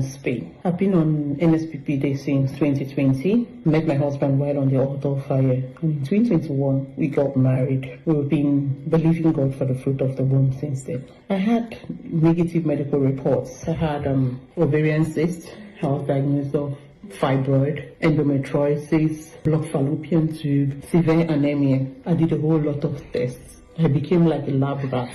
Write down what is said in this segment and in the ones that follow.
Spain. I've been on Nsppd since 2020. Met my husband while on the altar of fire. And in 2021, we got married. We've been believing God for the fruit of the womb since then. I had negative medical reports. I had ovarian cyst. I was diagnosed of fibroid, endometriosis, blocked fallopian tube, severe anemia. I did a whole lot of tests. I became like a lab rat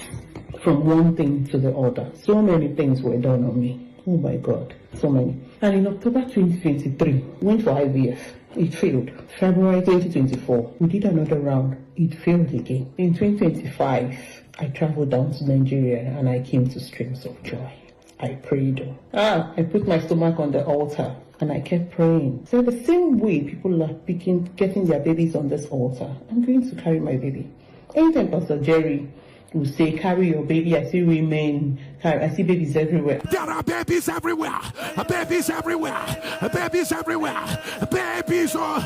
from one thing to the other. So many things were done on me. Oh my God, so many. And in October 2023, went for IVF. It failed. February 2024, we did another round. It failed again. In 2025, I traveled down to Nigeria and I came to Streams of Joy. I prayed. I put my stomach on the altar and I kept praying. So the same way people are getting their babies on this altar, I'm going to carry my baby. Anytime Pastor Jerry will say, carry your baby, I see women, I see babies everywhere. There are babies everywhere, babies everywhere, babies everywhere, babies or.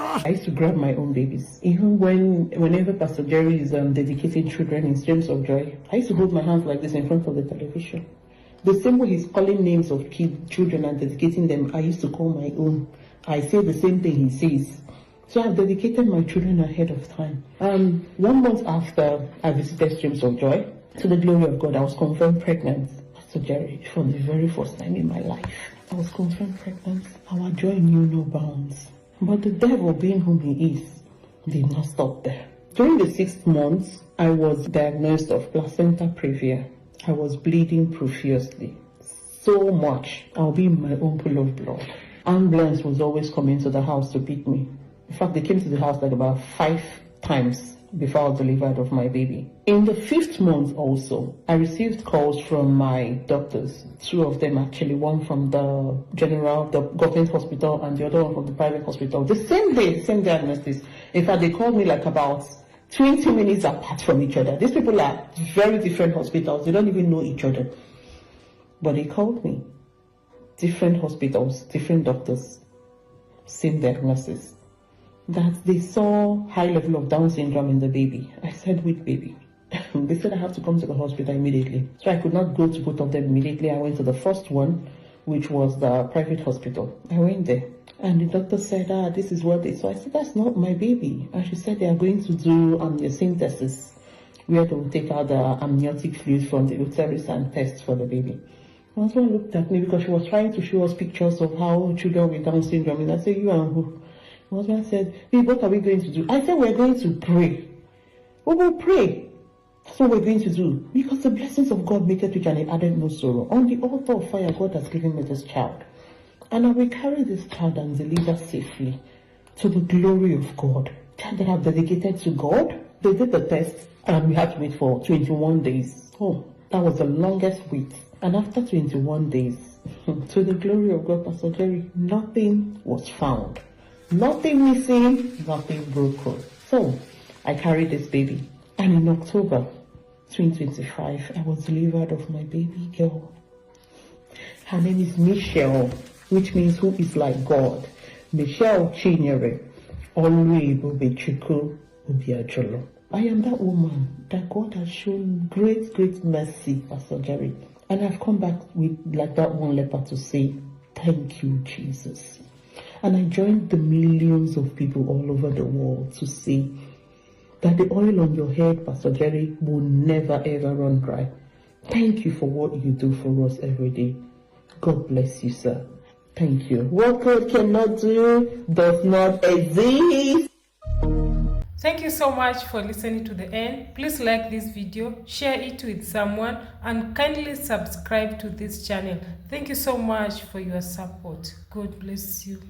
I used to grab my own babies. Even whenever Pastor Jerry is dedicating children in Streams of Joy, I used to hold my hands like this in front of the television. The same way he's calling names of children and dedicating them, I used to call my own. I say the same thing he says. So I've dedicated my children ahead of time. 1 month after I visited Streams of Joy, to the glory of God, I was confirmed pregnant. Pastor Jerry, for the very first time in my life, I was confirmed pregnant. Our joy knew no bounds. But the devil, being whom he is, did not stop there. During the 6th month, I was diagnosed of placenta previa. I was bleeding profusely. So much. I'll be in my own pool of blood. Ambulance was always coming to the house to pick me. In fact, they came to the house like about 5 times before I was delivered of my baby. In the 5th month also, I received calls from my doctors. 2 of them actually, one from the government hospital and the other one from the private hospital. The same day, same diagnosis. In fact, they called me like about 20 minutes apart from each other. These people are very different hospitals. They don't even know each other. But they called me. Different hospitals, different doctors, same diagnosis. That they saw high level of Down syndrome in the baby. I said, which baby? They said I have to come to the hospital immediately. So I could not go to both of them immediately. I went to the first one, which was the private hospital. I went there. And the doctor said, this is what they saw. I said, that's not my baby. And she said they are going to do amniocentesis, where they will take out the amniotic fluid from the uterus and test for the baby. My husband looked at me because she was trying to show us pictures of how children with Down syndrome. And I said, you and who? My husband said, what are we going to do? I said, we're going to pray. We will pray. That's what we're going to do. Because the blessings of God make it rich and it added no sorrow. On the altar of fire, God has given me this child. And I will carry this child and deliver safely to the glory of God. Child that I've dedicated to God. They did the test and we had to wait for 21 days. Oh, that was the longest wait. And after 21 days, to the glory of God, Pastor Jerry, nothing was found. Nothing missing, nothing broken. So, I carried this baby. And in October 2025, I was delivered of my baby girl. Her name is Michelle, which means who is like God. Michelle Chinyere, Oluebo Bechuku Obiajolo. I am that woman that God has shown great, great mercy, Pastor Jerry. And I've come back with like that one leper to say, thank you, Jesus. And I joined the millions of people all over the world to say that the oil on your head, Pastor Jerry, will never ever run dry. Thank you for what you do for us every day. God bless you, sir. Thank you. What God cannot do does not exist. Thank you so much for listening to the end. Please like this video, share it with someone, and kindly subscribe to this channel. Thank you so much for your support. God bless you.